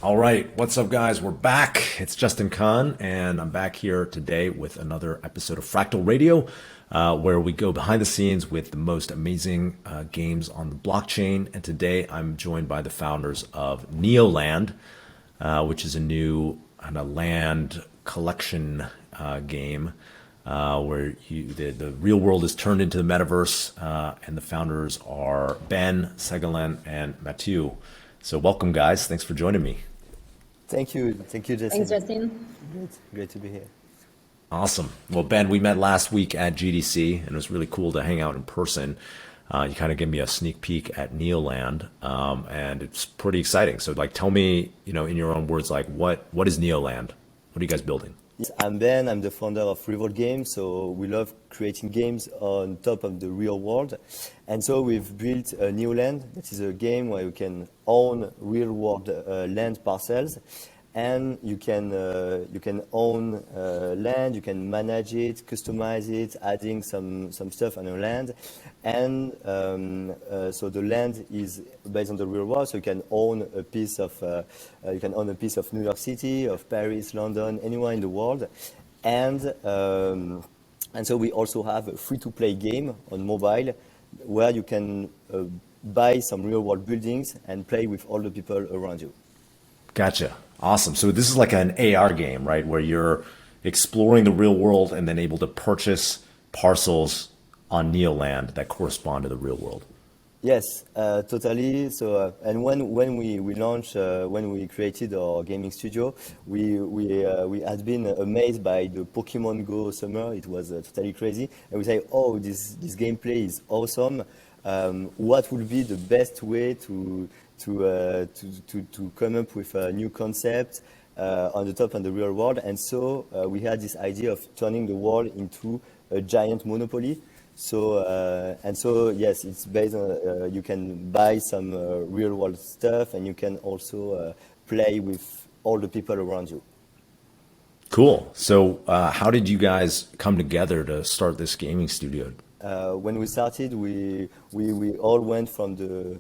All right, what's up, guys? We're back. It's Justin Kahn, and I'm back here today with another episode of Fractal Radio, where we go behind the scenes with the most amazing games on the blockchain. And today I'm joined by the founders of Neoland, which is a new kind of land collection game where the real world is turned into the metaverse, and the founders are Ben, Segalen, and Mathieu. So welcome, guys. Thanks for joining me. Thank you, Thanks, Justin. Justin. Great to be here. Awesome. Well, Ben, we met last week at GDC, and it was really cool to hang out in person. You kind of gave me a sneak peek at Neoland, and it's pretty exciting. So, like, tell me, in your own words, like, what is Neoland? What are you guys building? Yes, I'm Ben. I'm the founder of Revolt Games. So we love creating games on top of the real world, and so we've built a Neoland. That is a game where you can own real world land parcels, and you can own land. You can manage it, customize it, adding some stuff on your land, and so the land is based on the real world. So you can own a piece of New York City, of Paris, London, anywhere in the world, and so we also have a free-to-play game on mobile where you can buy some real-world buildings and play with all the people around you. Gotcha. Awesome. So this is like an AR game, right? Where you're exploring the real world and then able to purchase parcels on Neoland that correspond to the real world. Yes, totally. So, and when we launched, when we created our gaming studio, we had been amazed by the Pokemon Go summer. It was totally crazy, and we say, oh, this gameplay is awesome. What would be the best way to come up with a new concept on the top and the real world? And so we had this idea of turning the world into a giant monopoly. So yes, it's based on you can buy some real world stuff, and you can also play with all the people around you. Cool. So how did you guys come together to start this gaming studio? When we started, we all went from the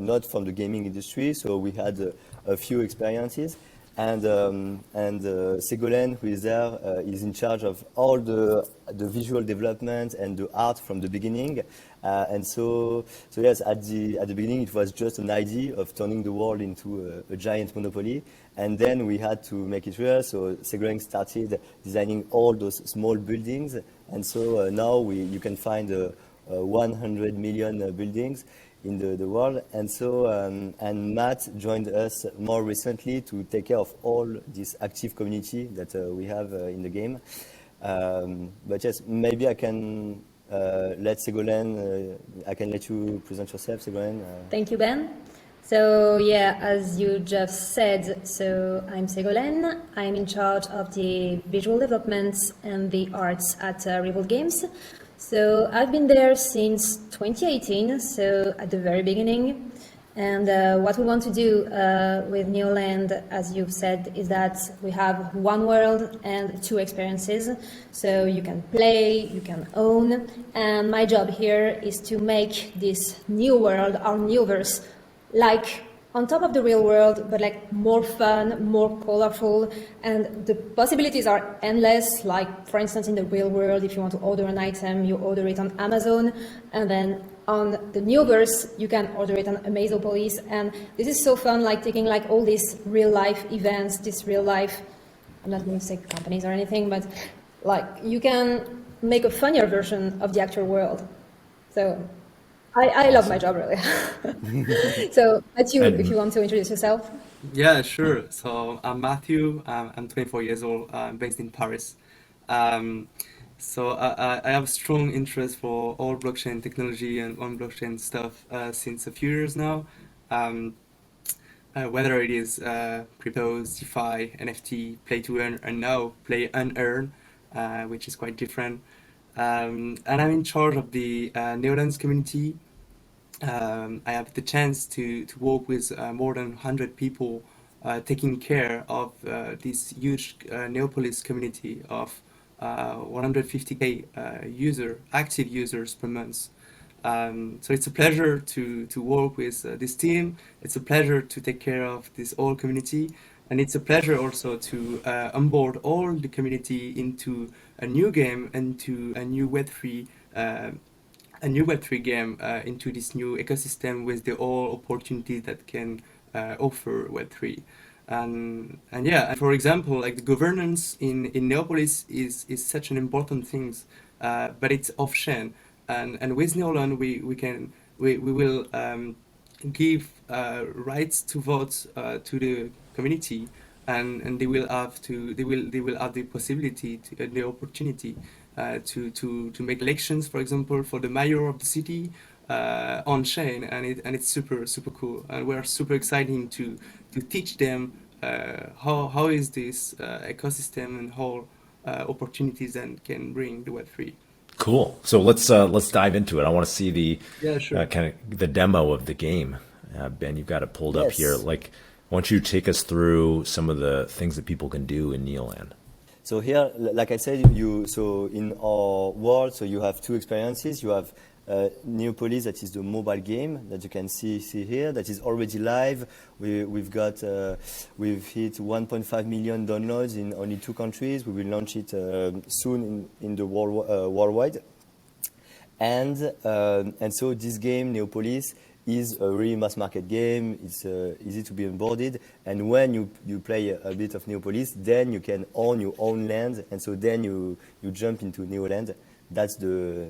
not from the gaming industry, so we had a few experiences. And Ségolène, who is there, is in charge of all the visual development and the art from the beginning. And so yes, at the beginning it was just an idea of turning the world into a giant monopoly, and then we had to make it real. So Ségolène started designing all those small buildings, and so now you can find 100 million buildings in the world. And so and Matt joined us more recently to take care of all this active community that we have in the game. But yes, maybe I can let Ségolène, I can let you present yourself, Ségolène. Thank you, Ben. So yeah, as you just said, so I'm Ségolène. I'm in charge of the visual development and the arts at Revolt Games. So I've been there since 2018, so at the very beginning. And what we want to do with Neoland, as you've said, is that we have one world and two experiences. So you can play, you can own. And my job here is to make this new world, our Neoverse, like on top of the real world, but like more fun, more colorful, and the possibilities are endless. Like, for instance, in the real world, if you want to order an item, you order it on Amazon, and then on the Neoverse, you can order it on Amazopolis. And this is so fun, like taking like all these real life events, this real life, I'm not going to say companies or anything, but like you can make a funnier version of the actual world. So I love my job, really. So, Mathieu, if you want to introduce yourself. Yeah, sure. So I'm Matthew. I'm 24 years old. I'm based in Paris. So I have a strong interest for all blockchain technology and on blockchain stuff since a few years now. Um, whether it is cryptos, DeFi, NFT, play to earn, and now play and earn, which is quite different. And I'm in charge of the Neolands community. I have the chance to work with more than 100 people taking care of this huge Neopolis community of 150K active users per month. So it's a pleasure to work with this team. It's a pleasure to take care of this whole community, and it's a pleasure also to onboard all the community into a new game, into a new Web3 game, into this new ecosystem with the all opportunities that can offer Web3. And yeah, and for example, like the governance in Neopolis is such an important thing, but it's off-chain. And with Neoland, we will give rights to vote to the community, and they will have the possibility to, the opportunity to make elections, for example, for the mayor of the city on chain, and it's super cool, and we're super excited to teach them how is this ecosystem and how opportunities and can bring the Web3. Cool. So let's dive into it. I want to see the Yeah, sure. kind of the demo of the game. Ben, you've got it pulled up here. Yes. Like, why don't you take us through some of the things that people can do in Neoland? So here, like I said, so in our world, so you have two experiences. You have Neopolis, that is the mobile game that you can see here, that is already live. We've hit 1.5 million downloads in only 2 countries. We will launch it soon in the worldwide. And so this game, Neopolis, is a really mass market game. It's easy to be onboarded, and when you play a bit of Neopolis, then you can own your own land, and so then you jump into Neoland. That's the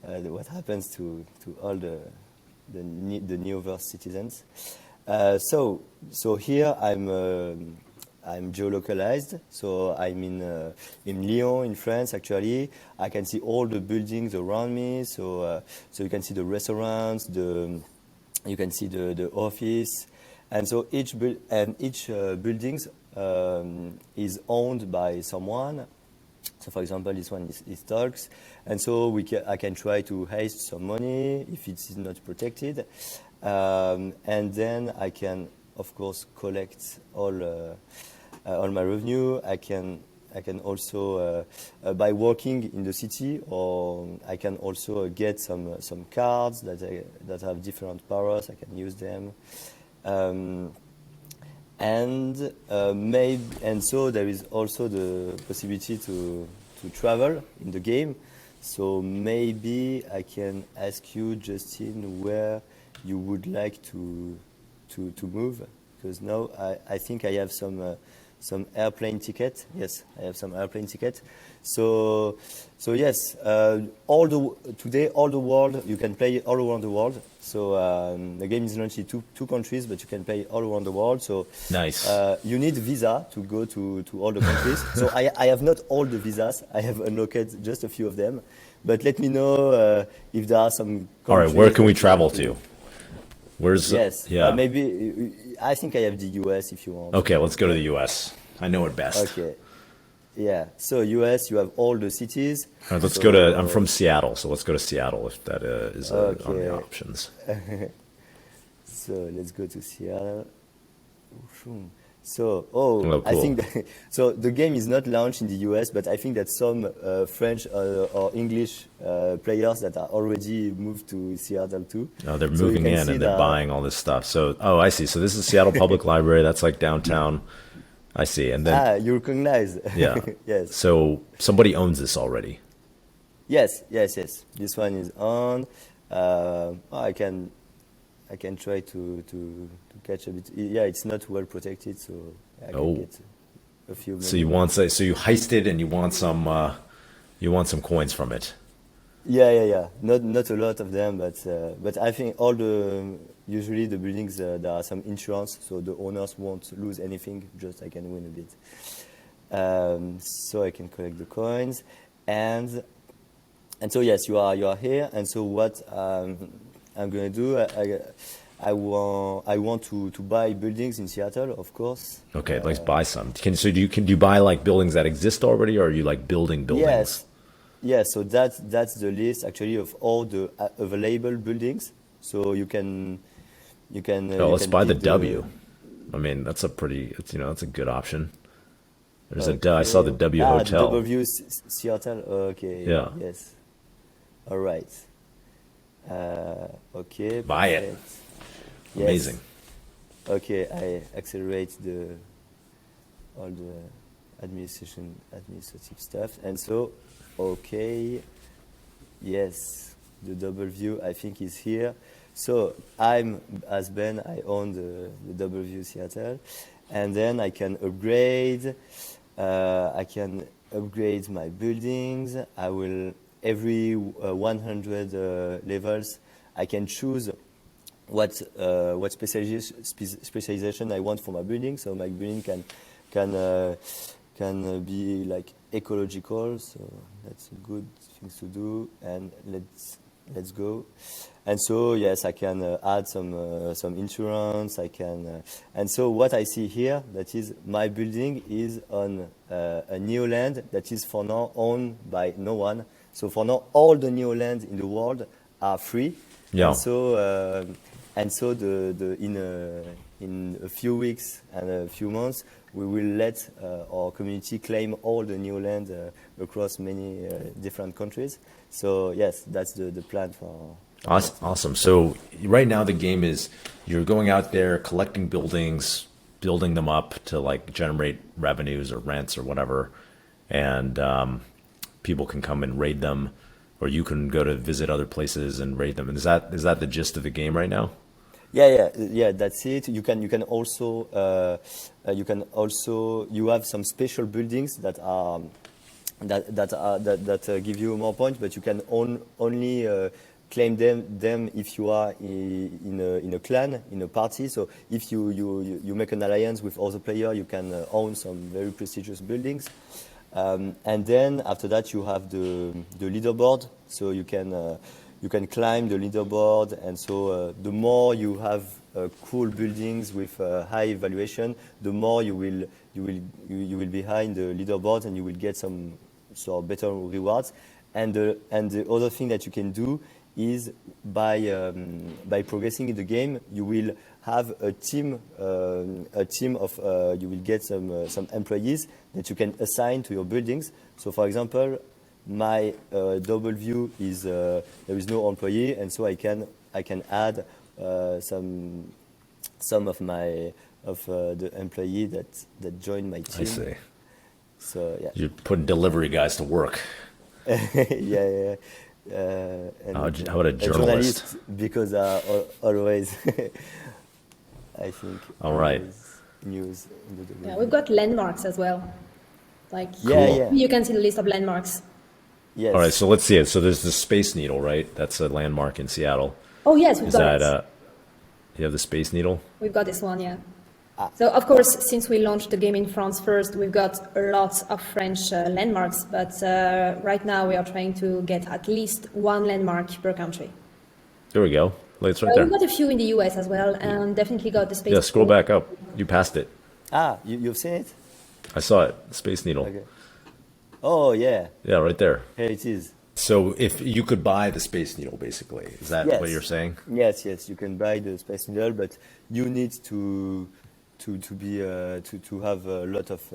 what happens to all the Neoverse citizens. So here I'm geolocalized, so I'm in Lyon, in France. Actually, I can see all the buildings around me. So you can see the restaurants, you can see the office, and so each buildings is owned by someone. So, for example, this one is Talks, and so I can try to heist some money if it is not protected, and then I can, of course, collect all my revenue. I can also by working in the city, or I can also get some cards that have different powers. I can use them. And so there is also the possibility to travel in the game. So maybe I can ask you, Justin, where you would like to move, because now I think I have some airplane ticket. Yes, I have some airplane ticket. So yes, today all the world, you can play all around the world. So the game is launched in two countries, but you can play all around the world. So Nice. You need visa to go to all the countries. So I have not all the visas. I have unlocked just a few of them. But let me know if there are some countries. All right, where can we travel to? Where's Yes, yeah. maybe I think I have the US if you want. Okay, let's go to the US. I know it best. Okay. Yeah. So US, you have all the cities. All right, let's So, go to. I'm from Seattle, so let's go to Seattle if that is on Okay. the options. So let's go to Seattle. So, Oh, I cool. think that, so the game is not launched in the US, but I think that some French or English players that are already moved to Seattle too. Oh, they're So you moving can in see and they're that- buying all this stuff. So, oh, I see. So this is Seattle Public Library. That's like downtown. I see. And then, you recognize? yeah. Yes. So somebody owns this already. Yes. This one is on. I can try to catch a bit. Yeah, it's not well protected, so I can Oh. get a few. So you want so you heisted and you want some coins from it. Yeah. Not a lot of them, but I think usually the buildings there are some insurance, so the owners won't lose anything. Just I can win a bit. So I can collect the coins, and so yes, you are here. And so what I'm going to do, I want to buy buildings in Seattle, of course. Okay, let's buy some. Can you buy like buildings that exist already, or are you like building buildings? Yes. So that's the list actually of all the available buildings. So you can. Oh, let's can buy the pick W. I mean, that's a good option. There's I saw the W Hotel. The W Seattle. Okay. Yeah. Yes. All right. Okay. Buy it. Perfect. Yes. Amazing. Okay, I accelerate all the administrative stuff, and so okay, yes, the double view I think is here. So I'm as Ben, I own the double view Seattle, and then I can upgrade. I can upgrade my buildings. I will every 100 levels. I can choose what specialization I want for my building. So my building can be like ecological. So that's a good thing to do. And let's go. And so yes, I can add some insurance. I can and so what I see here, that is my building is on a Neoland that is for now owned by no one. So for now, all the Neolands in the world are free. Yeah. And so in a few weeks and a few months, we will let our community claim all the Neoland across many different countries. So yes, that's the plan for. Awesome. So right now the game is you're going out there collecting buildings, building them up to like generate revenues or rents or whatever, and people can come and raid them, or you can go to visit other places and raid them. And is that the gist of the game right now? Yeah. That's it. You have some special buildings that give you more points, but you can only claim them if you are in a clan, in a party. So if you make an alliance with other players, you can own some very prestigious buildings. And then after that, you have the leaderboard. So you can climb the leaderboard, and so the more you have cool buildings with high valuation, the more you will be high in the leaderboard, and you will get some better rewards. And the other thing that you can do is by progressing in the game, you will have a team of you will get some employees that you can assign to your buildings. So for example, my double view is there is no employee, and so I can add some of the employee that join my team. I see. So yeah. You put delivery guys to work. Yeah. How about a journalist? Because always, I think. All right. News. Yeah, we've got landmarks as well. Like Yeah. you can see the list of landmarks. Yes. All right, so let's see it. So there's the Space Needle, right? That's a landmark in Seattle. Oh yes, we've Is got that it. you have the Space Needle? We've got this one, yeah. So of course, since we launched the game in France first, we've got a lot of French landmarks, but right now we are trying to get at least one landmark per country. There we go. It's right there. We've got a few in the US as well, and definitely got the Space. Yeah, scroll back up. You passed it. You've seen it? I saw it. Space Needle. Okay. Oh yeah. Yeah, right there. Here it is. So if you could buy the Space Needle, basically, is that Yes. what you're saying? Yes, you can buy the Space Needle, but you need to have a lot of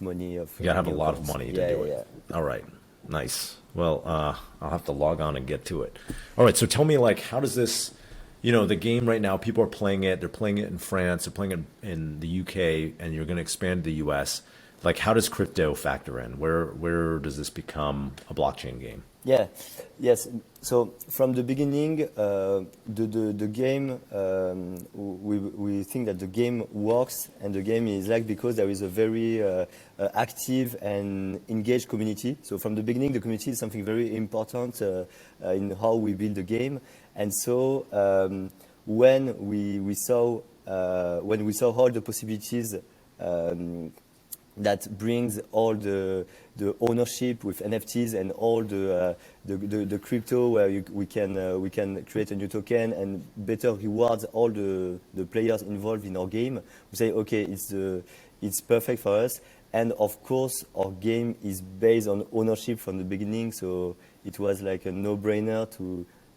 money. You gotta have a lot of money to do it. Yeah. All right, nice. Well, I'll have to log on and get to it. All right, so tell me, like, how does this? The game right now, people are playing it. They're playing it in France. They're playing it in the UK, and you're going to expand to the US. Like, how does crypto factor in? Where does this become a blockchain game? Yeah, yes. So from the beginning, the game, we think that the game works, and the game is like because there is a very active and engaged community. So from the beginning, the community is something very important in how we build the game. And so when we saw all the possibilities that brings all the ownership with NFTs and all the crypto where we can create a new token and better rewards all the players involved in our game. We say, okay, it's perfect for us. And of course, our game is based on ownership from the beginning, so it was like a no-brainer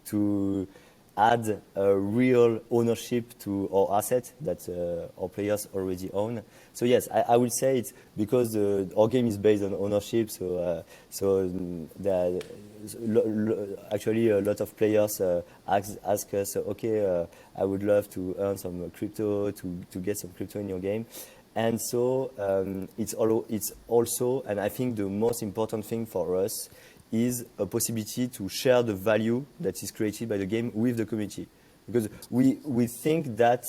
to add a real ownership to our asset that our players already own. So yes, I would say it's because our game is based on ownership. So actually a lot of players ask us, okay, I would love to earn some crypto, to get some crypto in your game. And so it's also, and I think the most important thing for us is a possibility to share the value that is created by the game with the community. Because we think that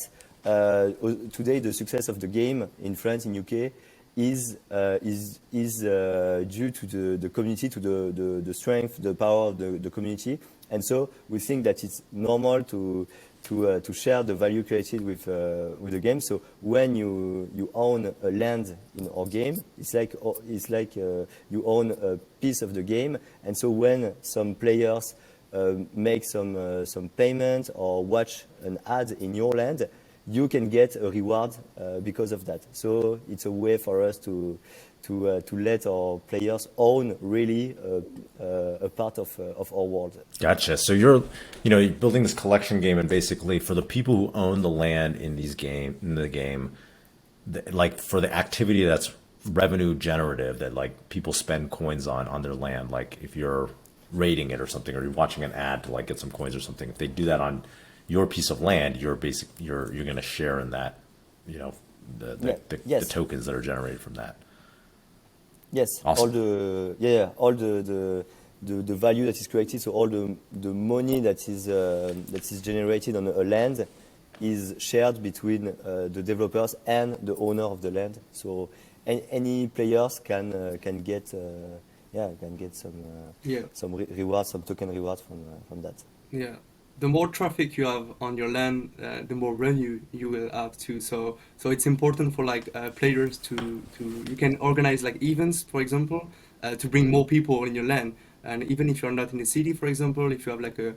today the success of the game in France, in UK, is due to the community, to the strength, the power of the community. And so we think that it's normal to share the value created with the game. So when you own a land in our game, it's like you own a piece of the game. And so when some players make some payment or watch an ad in your land, you can get a reward because of that. So it's a way for us to let our players own really a part of our world. Gotcha. So you're building this collection game, and basically for the people who own the land in the game, like for the activity that's revenue generative, that like people spend coins on their land, like if you're raiding it or something, or you're watching an ad to like get some coins or something, if they do that on your piece of land, you're going to share in that, the tokens that are generated from that. Yes, awesome. all the value that is created, so all the money that is generated on a land is shared between the developers and the owner of the land. So any players can get some rewards, some token rewards from that. Yeah. The more traffic you have on your land, the more revenue you will have too. So it's important for like players to you can organize like events, for example, to bring more people in your land. And even if you're not in the city, for example, if you have like a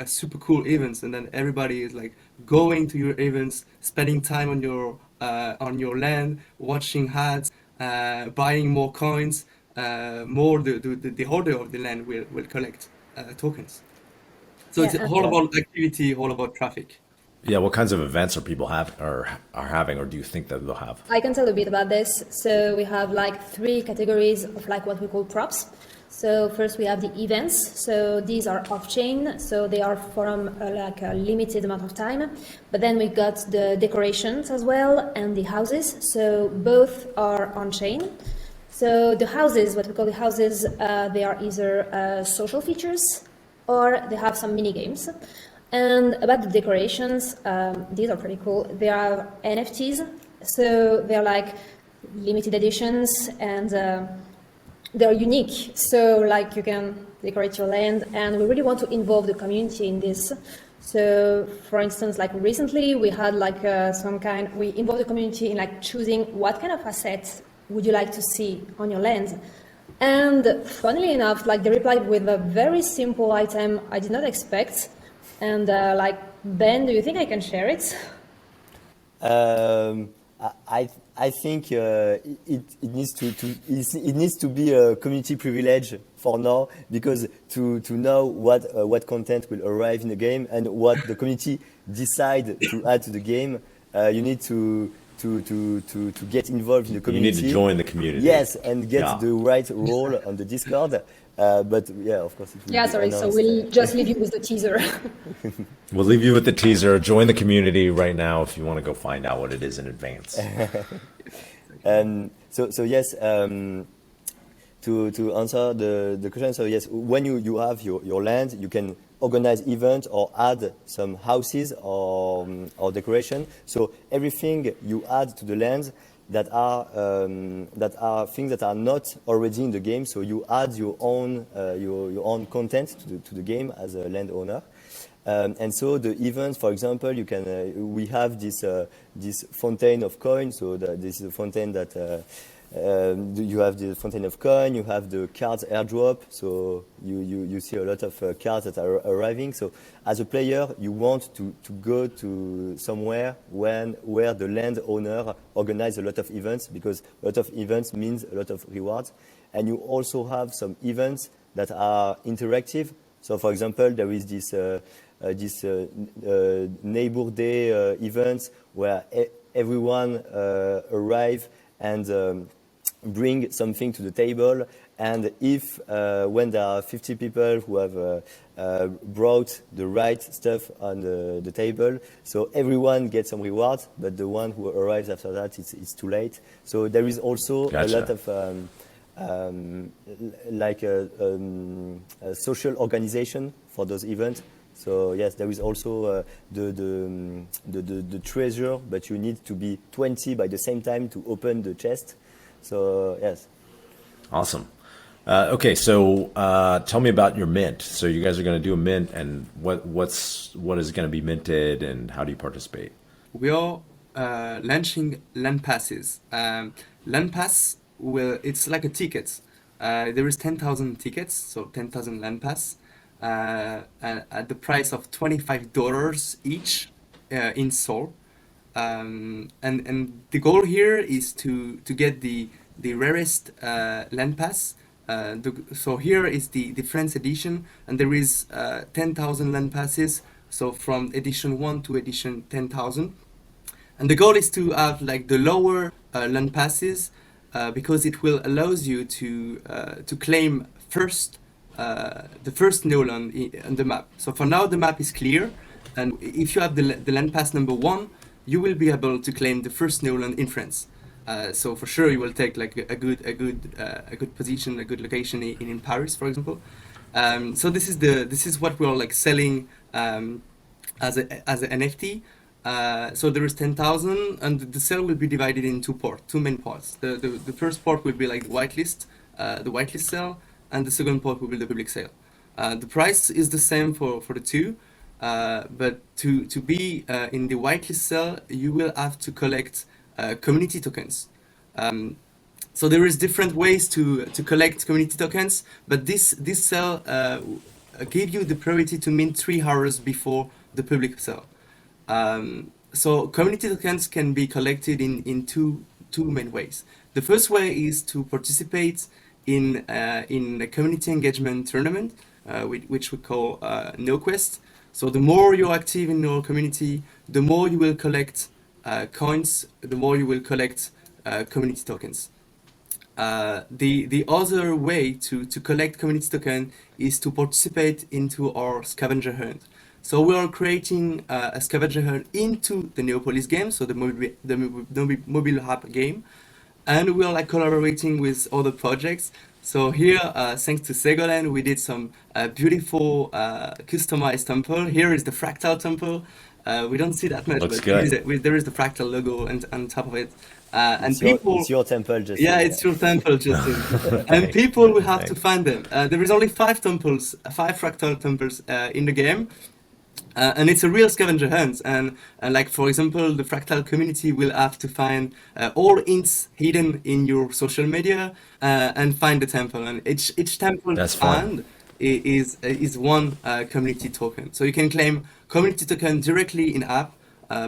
super cool events, and then everybody is like going to your events, spending time on your land, watching ads, buying more coins, more the holder of the land will collect tokens. So Yeah, it's all about activity, all about traffic. Yeah, what kinds of events are people are having, or do you think that they'll have? I can tell a bit about this. So we have like 3 categories of like what we call props. So first we have the events. So these are off-chain. So they are from like a limited amount of time. But then we got the decorations as well and the houses. So both are on-chain. So the houses, what we call the houses, they are either social features or they have some mini games. And about the decorations, these are pretty cool. They are NFTs, so they're like limited editions, and they're unique. So like you can decorate your land, and we really want to involve the community in this. So for instance, like recently we had like we involved the community in like choosing what kind of assets would you like to see on your land. And funnily enough, like they replied with a very simple item I did not expect. And like, Ben, do you think I can share it? I think it needs to be a community privilege for now, because to know what content will arrive in the game and what the community decide to add to the game, you need to get involved in the community. You need to join the community. Yes, and get the right role on the Discord. But yeah, of course. It will be Sorry. announced. So we'll just leave you with the teaser. We'll leave you with the teaser. Join the community right now if you want to go find out what it is in advance. So yes, to answer the question. So yes, when you have your land, you can organize events or add some houses or decoration. So everything you add to the land that are things that are not already in the game. So you add your own content to the game as a landowner. And so the events, for example, you can we have this fountain of coin. So this is a fountain that you have the fountain of coin. You have the cards airdrop. So you see a lot of cards that are arriving. So as a player, you want to go to somewhere where the landowner organize a lot of events, because a lot of events means a lot of rewards. And you also have some events that are interactive. So for example, there is this neighbor day events where everyone arrive and bring something to the table, And if when there are 50 people who have brought the right stuff on the table, so everyone gets some reward, but the one who arrives after that, it's too late. So there is also a lot of like a social organization for those events. So yes, there is also the treasure, but you need to be 20 by the same time to open the chest. So yes. Awesome. Okay, so tell me about your mint. So you guys are going to do a mint, and what is going to be minted, and how do you participate? We are launching LandPasses. LandPass it's like a ticket. There is 10,000 tickets, so 10,000 LandPass, at the price of $25 each in Seoul. And the goal here is to get the rarest LandPass. So here is the France edition, and there is 10,000 LandPasses. So from edition 1 to edition 10,000. And the goal is to have like the lower LandPasses, because it will allows you to claim first the first Neoland on the map. So for now the map is clear, and if you have the LandPass number 1, you will be able to claim the first Neoland in France. So for sure you will take like a good position, a good location in Paris, for example. So this is what we're like selling as an NFT. So there is 10,000, and the sale will be divided in two main parts. The first part will be like Whitelist, the Whitelist sale, and the second part will be the public sale. The price is the same for the two, but to be in the Whitelist sale, you will have to collect community tokens. So there is different ways to collect community tokens, but this sale gave you the priority to mint 3 hours before the public sale. So community tokens can be collected in two main ways. The first way is to participate in a community engagement tournament, which we call NeoQuest. So the more you're active in your community, the more you will collect coins, the more you will collect community tokens. The other way to collect community token is to participate into our scavenger hunt. So we are creating a scavenger hunt into the Neopolis game, so the mobile app game, and we are like collaborating with other projects. So here, thanks to Segolen, we did some beautiful customized temple. Here is the Fractal temple. We don't see that much, Looks but good. there is the Fractal logo on top of it. And It's your temple, Justin. yeah, it's your temple, Justin. And people will have to find them. There is only 5 Fractal temples in the game. And it's a real scavenger hunt, and like for example, the Fractal community will have to find all hints hidden in your social media and find the temple. And each temple That's fun. found is one community token. So you can claim community token directly in app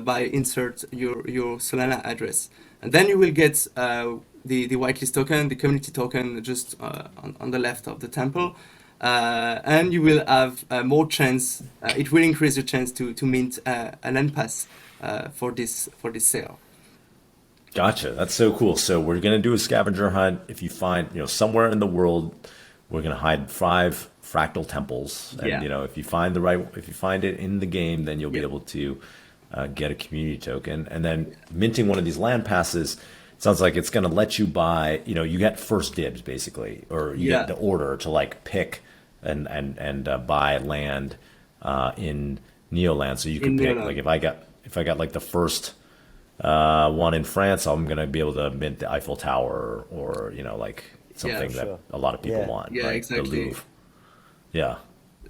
by insert your Solana address, and then you will get the whitelist token, the community token, just on the left of the temple. And you will have more chance. It will increase your chance to mint a LandPass for this sale. Gotcha. That's so cool. So we're gonna do a scavenger hunt. If you find, somewhere in the world, we're gonna hide 5 fractal temples, and Yeah. if you find it in the game, then you'll be able to get a community token, and then minting one of these land passes. Sounds like it's gonna let you buy. You get first dibs basically, or you get the order to like pick and buy land in Neoland. So you can In pick Neoland. like if I got like the first one in France, I'm gonna be able to mint the Eiffel Tower, or like something that sure. a lot of people Yeah. want, Yeah, right? exactly. The Louvre. Yeah.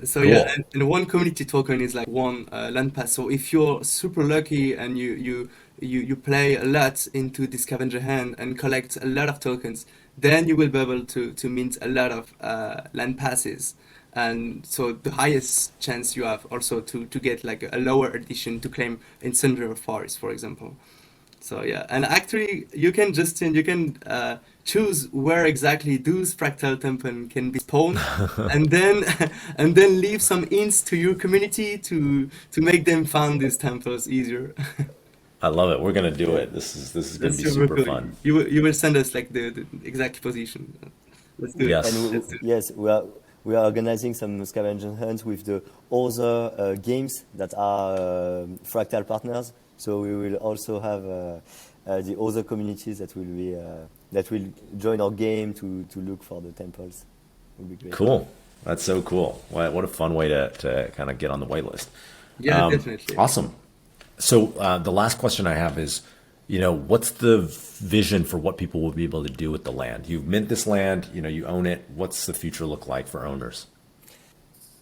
So Cool. yeah, and one community token is like one LandPass. So if you're super lucky and you play a lot into the scavenger hunt and collect a lot of tokens, then you will be able to mint a lot of LandPasses. And so the highest chance you have also to get like a lower edition to claim in center of Paris, for example. So yeah, and actually you can choose where exactly those fractal temples can be spawned, and then leave some hints to your community to make them find these temples easier. I love it. We're gonna do it. This is gonna That's be super super cool. fun. You will send us like the exact position. Let's do it. Yes. And Let's do it. yes, we are organizing some scavenger hunts with the other games that are Fractal partners. So we will also have the other communities that will join our game to look for the temples. Will be great. Cool. That's so cool. What a fun way to kind of get on the whitelist. Yeah, definitely. Awesome. So the last question I have is, what's the vision for what people will be able to do with the land? You've mint this land, you own it. What's the future look like for owners?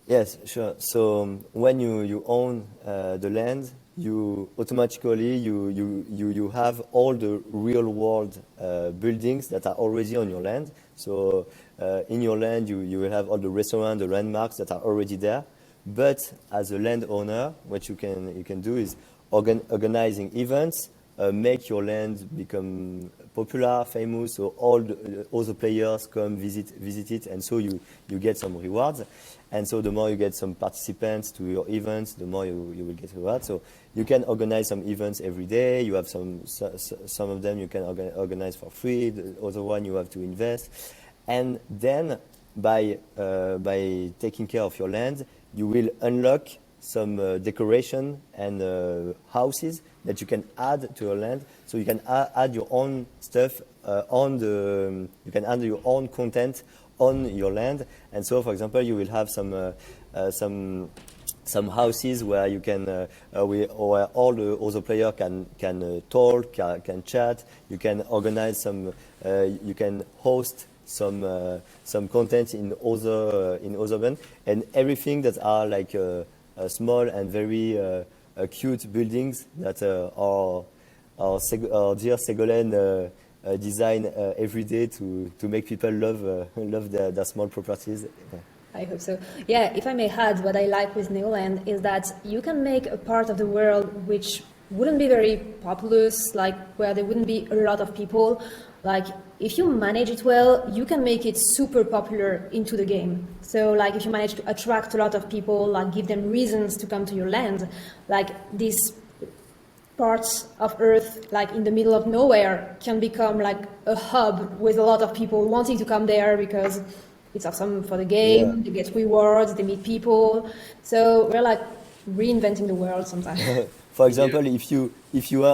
Yes, sure. So when you own the land, you automatically you have all the real world buildings that are already on your land. So in your land, you will have all the restaurants, the landmarks that are already there. But as a landowner, what you can do is organizing events, make your land become popular, famous, so all the players come visit it, and so you get some rewards. And so the more you get some participants to your events, the more you will get rewards. So you can organize some events every day. You have some of them you can organize for free. The other one you have to invest. And then by taking care of your land, you will unlock some decoration and houses that you can add to your land. So you can add your own stuff you can add your own content on your land. And so, for example, you will have some houses where you can where all the other players can talk, can chat. You can organize some. You can host some content in other events, and everything that are like small and very cute buildings that our dear Ségolène design every day to make people love their small properties. Yeah. I hope so. Yeah, if I may add, what I like with Neoland is that you can make a part of the world which wouldn't be very populous, like where there wouldn't be a lot of people. Like if you manage it well, you can make it super popular into the game. So like if you manage to attract a lot of people, like give them reasons to come to your land, like these parts of Earth, like in the middle of nowhere, can become like a hub with a lot of people wanting to come there because it's awesome for the game, Yeah. they get rewards, they meet people. So we're like reinventing the world sometimes. For example, if you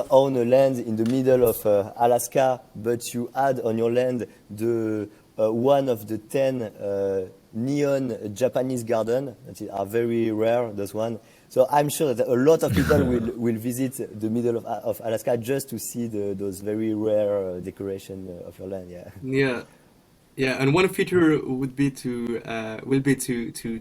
own a land in the middle of Alaska, but you add on your land the one of the 10 neon Japanese garden that are very rare, those one. So I'm sure that a lot of people will visit the middle of Alaska just to see those very rare decoration of your land. Yeah. Yeah. Yeah, and one feature would be to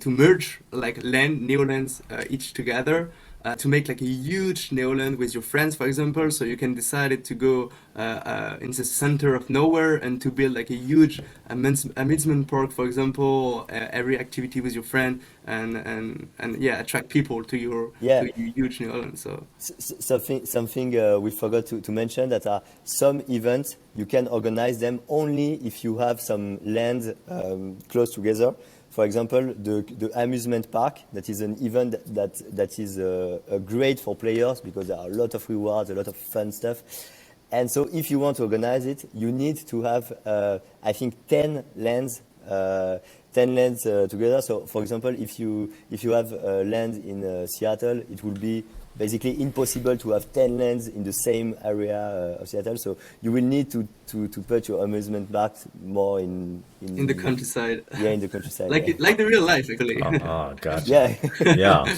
merge like Neolands each together to make like a huge Neoland with your friends, for example. So you can decide to go in the center of nowhere and to build like a huge amusement park, for example, every activity with your friend and yeah, attract people to your huge Neoland. So something we forgot to mention that are some events you can organize them only if you have some land close together. For example, the amusement park, that is an event that is great for players because there are a lot of rewards, a lot of fun stuff. And so if you want to organize it, you need to have, I think, 10 lands together. So, for example, if you have land in Seattle, it will be basically impossible to have 10 lands in the same area of Seattle. So you will need to put your amusement park more in the countryside. Yeah, in the countryside. like yeah. like the real life, actually. Oh, gotcha. Yeah. Yeah.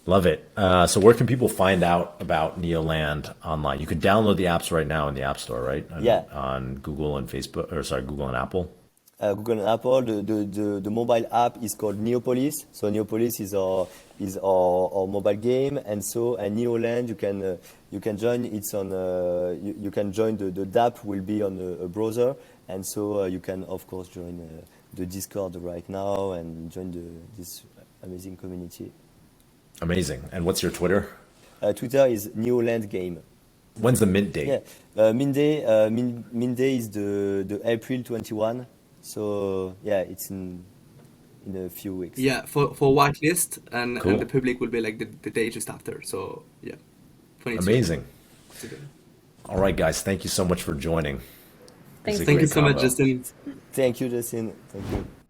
Love it. So where can people find out about Neoland online? You can download the apps right now in the App Store, right? On Google and Facebook, or sorry, Google and Apple. Google and Apple. The mobile app is called Neopolis. So Neopolis is our mobile game, and Neoland you can join. It's on you can join the DApp will be on a browser, and so you can of course join the Discord right now and join this amazing community. Amazing. And what's your Twitter? Twitter is Neoland Game. When's the mint date? Yeah, mint day is the April 21. So yeah, it's in a few weeks. Yeah, for Whitelist and Cool. the public will be like the day just after. So yeah, 22. Amazing. All right, guys. Thank you so much for joining. Thanks. a Thank you great so much, combo. Justin. Thank you, Justin. Thank you.